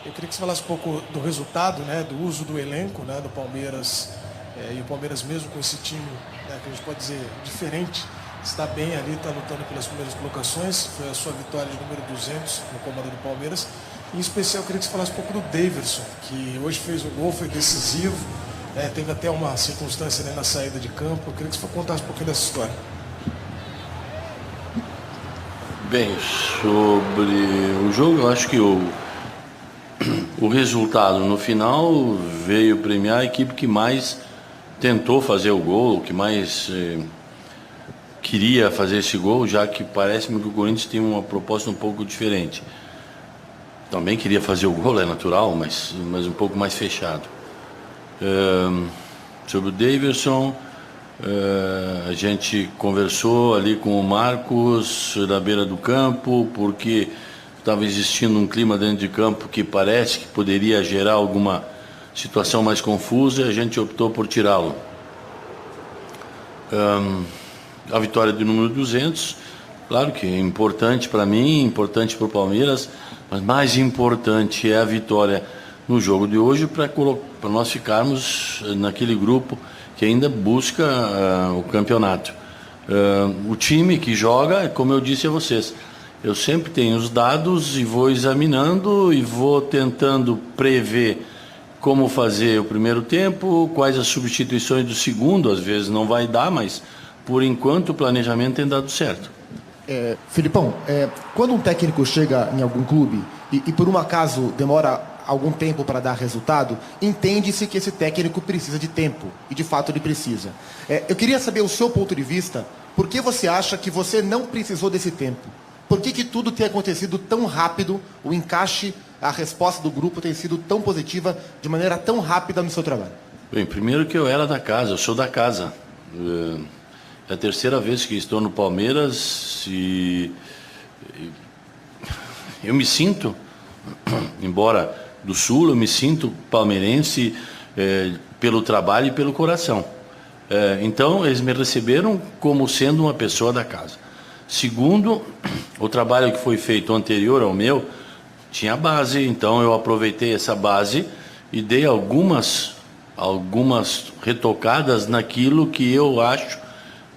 Eu queria que você falasse um pouco do resultado, né, do uso do elenco, né, do Palmeiras, e o Palmeiras mesmo com esse time, né, que a gente pode dizer diferente, está bem ali, está lutando pelas primeiras colocações, foi a sua vitória de número 200 no comando do Palmeiras. Em especial, eu queria que você falasse um pouco do Daverson, que hoje fez o gol, foi decisivo, teve até uma circunstância, né, na saída de campo. Eu queria que você contasse um pouquinho dessa história. Bem, sobre o jogo, eu acho que o resultado no final veio premiar a equipe que mais tentou fazer o gol, que mais queria fazer esse gol, já que parece-me que o Corinthians tem uma proposta um pouco diferente. Também queria fazer o gol, é natural, mas um pouco mais fechado. Sobre o Daverson, a gente conversou ali com o Marcos na beira do campo, porque estava existindo um clima dentro de campo que parece que poderia gerar alguma situação mais confusa, e a gente optou por tirá-lo. A vitória do número 200, claro que é importante para mim, importante para o Palmeiras, mas mais importante é a vitória no jogo de hoje para nós ficarmos naquele grupo que ainda busca o campeonato. O time que joga, como eu disse a vocês, eu sempre tenho os dados e vou examinando e vou tentando prever como fazer o primeiro tempo, quais as substituições do segundo, às vezes não vai dar, mas por enquanto o planejamento tem dado certo. Filipão, quando um técnico chega em algum clube e por um acaso demora algum tempo para dar resultado, entende-se que esse técnico precisa de tempo, e de fato ele precisa. Eu queria saber o seu ponto de vista, por que você acha que você não precisou desse tempo? Por que tudo tem acontecido tão rápido, o encaixe, a resposta do grupo tem sido tão positiva, de maneira tão rápida no seu trabalho? Bem, primeiro que eu era da casa, eu sou da casa. É a terceira vez que estou no Palmeiras e eu me sinto, embora do Sul, eu me sinto palmeirense pelo trabalho e pelo coração. Então, eles me receberam como sendo uma pessoa da casa. Segundo, o trabalho que foi feito anterior ao meu tinha base, então eu aproveitei essa base e dei algumas retocadas naquilo que eu acho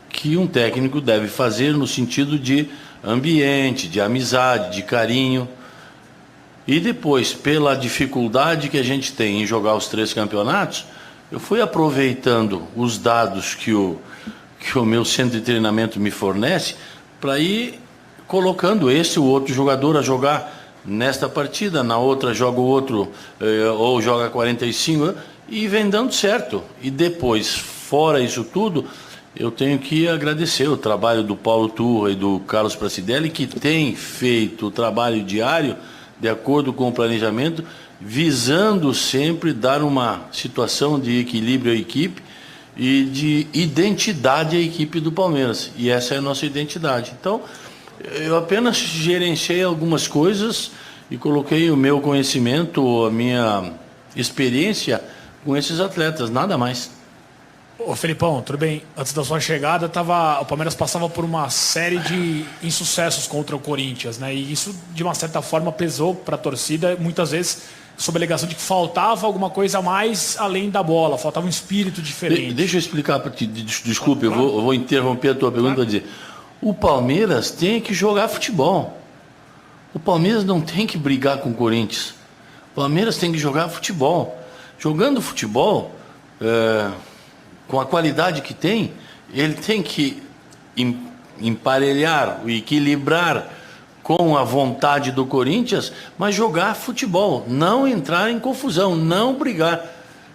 que um técnico deve fazer no sentido de ambiente, de amizade, de carinho. E depois, pela dificuldade que a gente tem em jogar os 3 campeonatos, eu fui aproveitando os dados que o meu centro de treinamento me fornece para ir colocando esse ou outro jogador a jogar nesta partida, na outra joga o outro, ou joga 45, e vem dando certo. E depois, fora isso tudo, eu tenho que agradecer o trabalho do Paulo Turra e do Carlos Pracidelli, que tem feito o trabalho diário de acordo com o planejamento, visando sempre dar uma situação de equilíbrio à equipe e de identidade à equipe do Palmeiras. E essa é a nossa identidade. Então, eu apenas gerenciei algumas coisas e coloquei o meu conhecimento, a minha experiência com esses atletas, nada mais. Ô Felipão, tudo bem? Antes da sua chegada, o Palmeiras passava por uma série de insucessos contra o Corinthians, né? E isso, de uma certa forma, pesou para a torcida, muitas vezes sob a alegação de que faltava alguma coisa a mais além da bola, faltava um espírito diferente. Deixa eu explicar para ti, desculpe, eu vou interromper a tua pergunta para dizer. O Palmeiras tem que jogar futebol. O Palmeiras não tem que brigar com o Corinthians. O Palmeiras tem que jogar futebol. Jogando futebol, com a qualidade que tem, ele tem que emparelhar, equilibrar com a vontade do Corinthians, mas jogar futebol, não entrar em confusão, não brigar.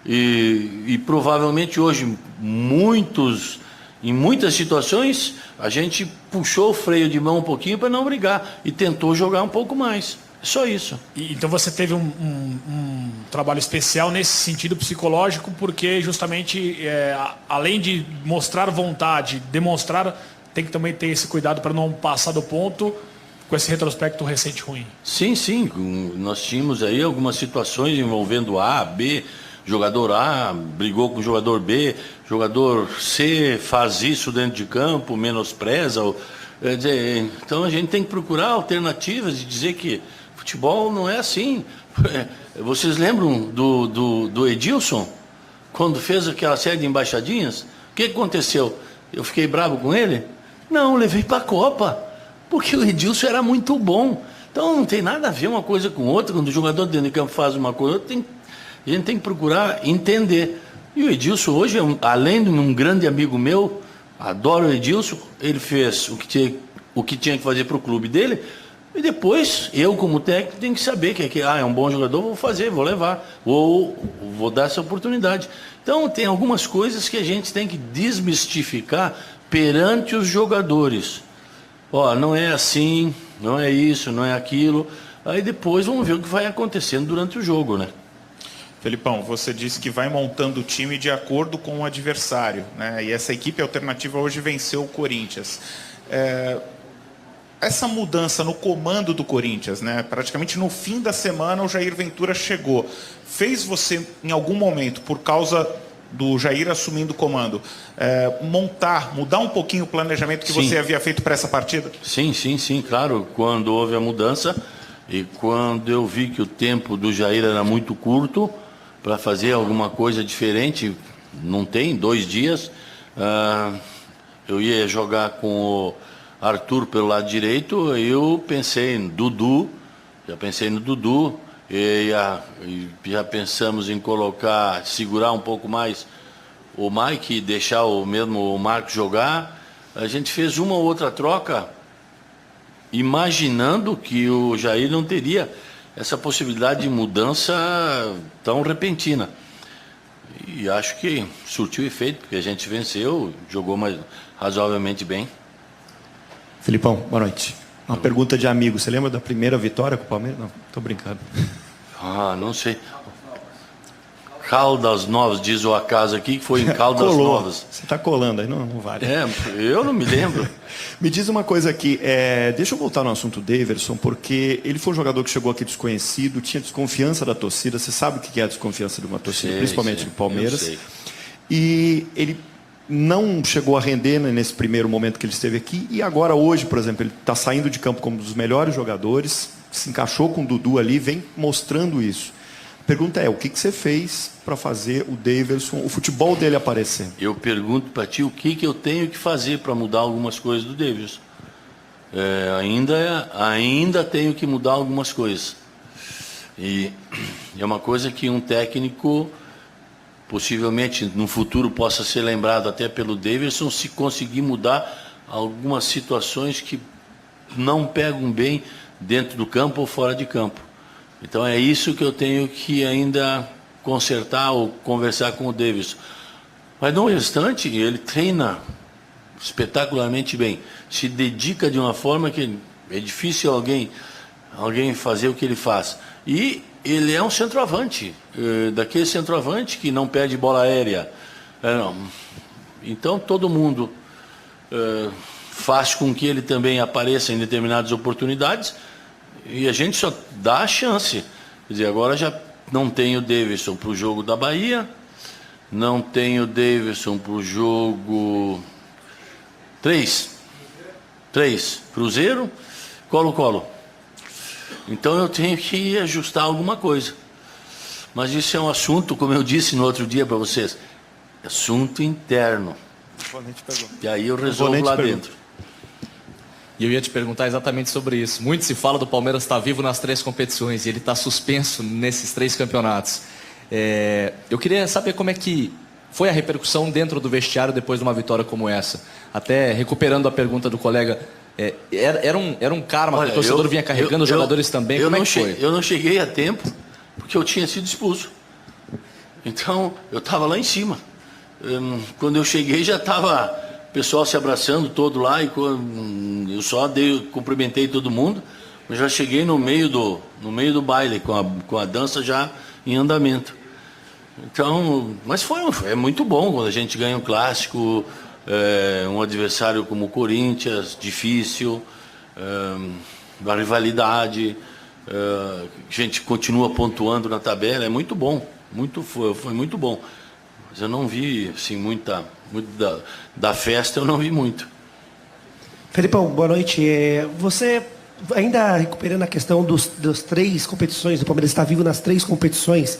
E provavelmente hoje, em muitas situações, a gente puxou o freio de mão um pouquinho para não brigar e tentou jogar um pouco mais. Só isso. Então você teve um trabalho especial nesse sentido psicológico, porque justamente, além de mostrar vontade, demonstrar, tem que também ter esse cuidado para não passar do ponto com esse retrospecto recente ruim. Sim. Nós tínhamos aí algumas situações envolvendo A, B, jogador A brigou com o jogador B, jogador C faz isso dentro de campo, menospreza. Então a gente tem que procurar alternativas e dizer que Futebol não é assim. Vocês lembram do Edilson? Quando fez aquela série de embaixadinhas? O que aconteceu? Eu fiquei bravo com ele? Não, levei para a Copa. Porque o Edilson era muito bom. Então não tem nada a ver uma coisa com outra. Quando o jogador dentro de campo faz uma coisa, a gente tem que procurar entender. E o Edilson hoje, além de um grande amigo meu, adoro o Edilson, ele fez o que tinha que fazer para o clube dele. E depois, eu como técnico, tenho que saber que é um bom jogador, vou fazer, vou levar, ou vou dar essa oportunidade. Então, tem algumas coisas que a gente tem que desmistificar perante os jogadores. Ó, não é assim, não é isso, não é aquilo. Aí depois vamos ver o que vai acontecendo durante o jogo, né? Felipão, você disse que vai montando o time de acordo com o adversário, né? E essa equipe alternativa hoje venceu o Corinthians. Essa mudança no comando do Corinthians, né? Praticamente no fim da semana o Jair Ventura chegou. Fez você, em algum momento, por causa do Jair assumindo o comando, mudar um pouquinho o planejamento que você havia feito para essa partida? Sim, claro. Quando houve a mudança e quando eu vi que o tempo do Jair era muito curto para fazer alguma coisa diferente, não tem 2 dias, eu ia jogar com o Arthur pelo lado direito, eu pensei em Dudu, e já pensamos em segurar um pouco mais o Mike e deixar o Marcos jogar. A gente fez uma ou outra troca, imaginando que o Jair não teria essa possibilidade de mudança tão repentina. E acho que surtiu efeito, porque a gente venceu, jogou razoavelmente bem. Felipão, boa noite. Uma pergunta de amigo. Você lembra da primeira vitória com o Palmeiras? Não, estou brincando. Não sei. Caldas Novas, diz o acaso aqui, que foi em Caldas Novas. Você está colando aí, não vale. Eu não me lembro. Me diz uma coisa aqui, deixa eu voltar no assunto Daverson, porque ele foi um jogador que chegou aqui desconhecido, tinha desconfiança da torcida, você sabe o que é a desconfiança de uma torcida, principalmente do Palmeiras. E ele não chegou a render nesse primeiro momento que ele esteve aqui, e agora hoje, por exemplo, ele está saindo de campo como um dos melhores jogadores, se encaixou com o Dudu ali, vem mostrando isso. A pergunta é, o que você fez para fazer o Daverson, o futebol dele aparecer? Eu pergunto para ti o que eu tenho que fazer para mudar algumas coisas do Daverson. Ainda tenho que mudar algumas coisas. E é uma coisa que um técnico, possivelmente no futuro, possa ser lembrado até pelo Daverson, se conseguir mudar algumas situações que não pegam bem dentro do campo ou fora de campo. Então é isso que eu tenho que ainda consertar ou conversar com o Daverson. Mas no restante, ele treina espetacularmente bem. Se dedica de uma forma que é difícil alguém fazer o que ele faz. E ele é um centroavante, daquele centroavante que não perde bola aérea. Então todo mundo faz com que ele também apareça em determinadas oportunidades. E a gente só dá a chance. Quer dizer, agora já não tem o Daverson para o jogo da Bahia, não tem o Daverson para o jogo 3, Cruzeiro, Colo-Colo. Então eu tenho que ajustar alguma coisa. Mas isso é um assunto, como eu disse no outro dia para vocês, assunto interno. E aí eu resolvo lá dentro. E eu ia te perguntar exatamente sobre isso. Muito se fala do Palmeiras estar vivo nas 3 competições e ele está suspenso nesses 3 campeonatos. Eu queria saber como é que foi a repercussão dentro do vestiário depois de uma vitória como essa. Até recuperando a pergunta do colega, era um karma que o torcedor vinha carregando, os jogadores também. Como é que foi? Eu não cheguei a tempo porque eu tinha sido expulso. Então eu estava lá em cima. Quando eu cheguei já estava o pessoal se abraçando todo lá, e eu só cumprimentei todo mundo, mas já cheguei no meio do baile, com a dança já em andamento. Então, mas é muito bom quando a gente ganha um clássico, um adversário como o Corinthians, difícil, uma rivalidade, a gente continua pontuando na tabela, é muito bom, foi muito bom. Mas eu não vi assim, muito da festa, eu não vi muito. Felipão, boa noite. Você ainda recuperando a questão das 3 competições, o Palmeiras está vivo nas 3 competições,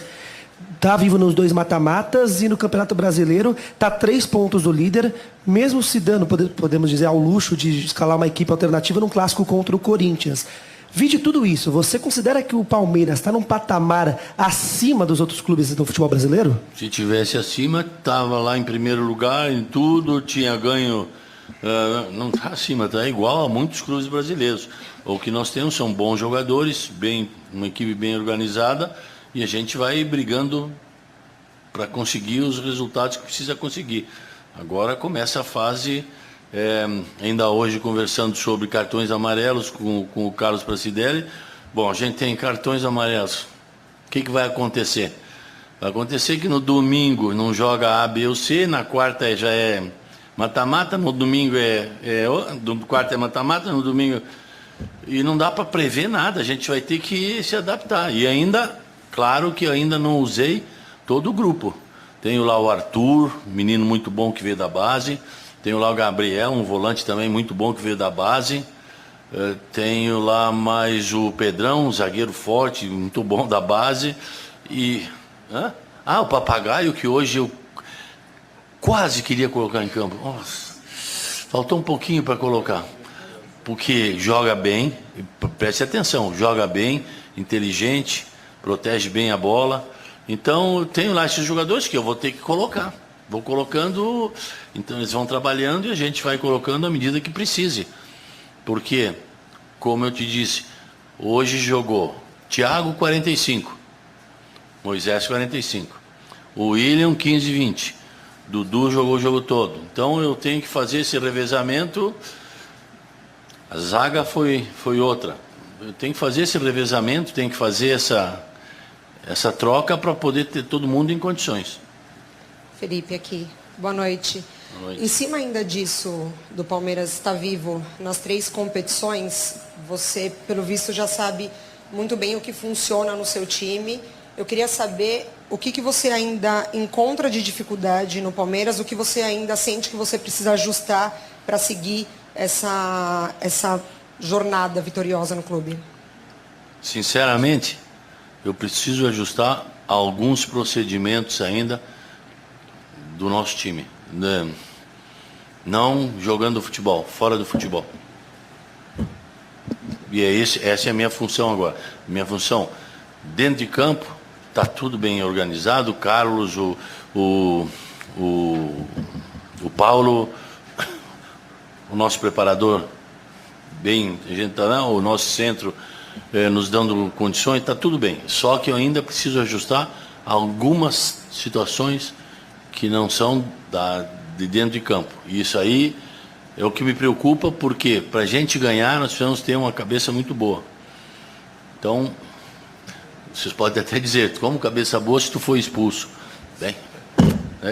está vivo nos 2 mata-matas e no Campeonato Brasileiro está 3 pontos do líder, mesmo se dando, podemos dizer, ao luxo de escalar uma equipe alternativa num clássico contra o Corinthians. Vide tudo isso, você considera que o Palmeiras está num patamar acima dos outros clubes do futebol brasileiro? Se tivesse acima, estava lá em primeiro lugar em tudo, tinha ganho. Não está acima, está igual a muitos clubes brasileiros. O que nós temos são bons jogadores, uma equipe bem organizada, e a gente vai brigando para conseguir os resultados que precisa conseguir. Agora começa a fase. Ainda hoje conversando sobre cartões amarelos com o Carlos Pracidelli. Bom, a gente tem cartões amarelos. O que vai acontecer? Vai acontecer que no domingo não joga A, B ou C, na quarta já é mata-mata, no domingo no quarto é mata-mata, no domingo... E não dá para prever nada, a gente vai ter que se adaptar. E ainda, claro que eu ainda não usei todo o grupo. Tenho lá o Arthur, menino muito bom que veio da base. Tenho lá o Gabriel, um volante também muito bom que veio da base. Tenho lá mais o Pedrão, um zagueiro forte, muito bom da base. E... o Papagaio, que hoje eu quase queria colocar em campo. Nossa, faltou um pouquinho para colocar. Porque joga bem, preste atenção, joga bem, inteligente, protege bem a bola. Então, eu tenho lá esses jogadores que eu vou ter que colocar. Vou colocando, então eles vão trabalhando e a gente vai colocando à medida que precise. Porque, como eu te disse, hoje jogou Thiago 45, Moisés 45, o William 15-20, Dudu jogou o jogo todo. Então eu tenho que fazer esse revezamento, a zaga foi outra. Eu tenho que fazer esse revezamento, tenho que fazer essa troca para poder ter todo mundo em condições. Felipe aqui. Boa noite. Boa noite. Em cima ainda disso, do Palmeiras estar vivo nas 3 competições, você, pelo visto, já sabe muito bem o que funciona no seu time. Eu queria saber o que você ainda encontra de dificuldade no Palmeiras, o que você ainda sente que você precisa ajustar para seguir essa jornada vitoriosa no clube. Sinceramente, eu preciso ajustar alguns procedimentos ainda do nosso time, não jogando futebol, fora do futebol. E essa é a minha função agora. Minha função, dentro de campo, está tudo bem organizado. O Carlos, o Paulo, o nosso preparador, a gente tá lá, o nosso centro nos dando condições, está tudo bem. Só que eu ainda preciso ajustar algumas situações que não são de dentro de campo. E isso aí é o que me preocupa, porque para a gente ganhar nós precisamos ter uma cabeça muito boa. Então, vocês podem até dizer, como cabeça boa se tu foi expulso? Bem,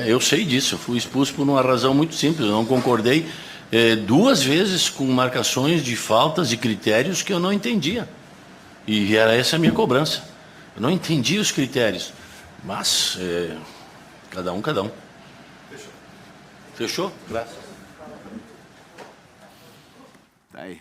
eu sei disso, eu fui expulso por uma razão muito simples, eu não concordei 2 vezes com marcações de faltas e critérios que eu não entendia. E era essa a minha cobrança. Eu não entendia os critérios, mas... Cada um. Fechou? Graças. Tá aí.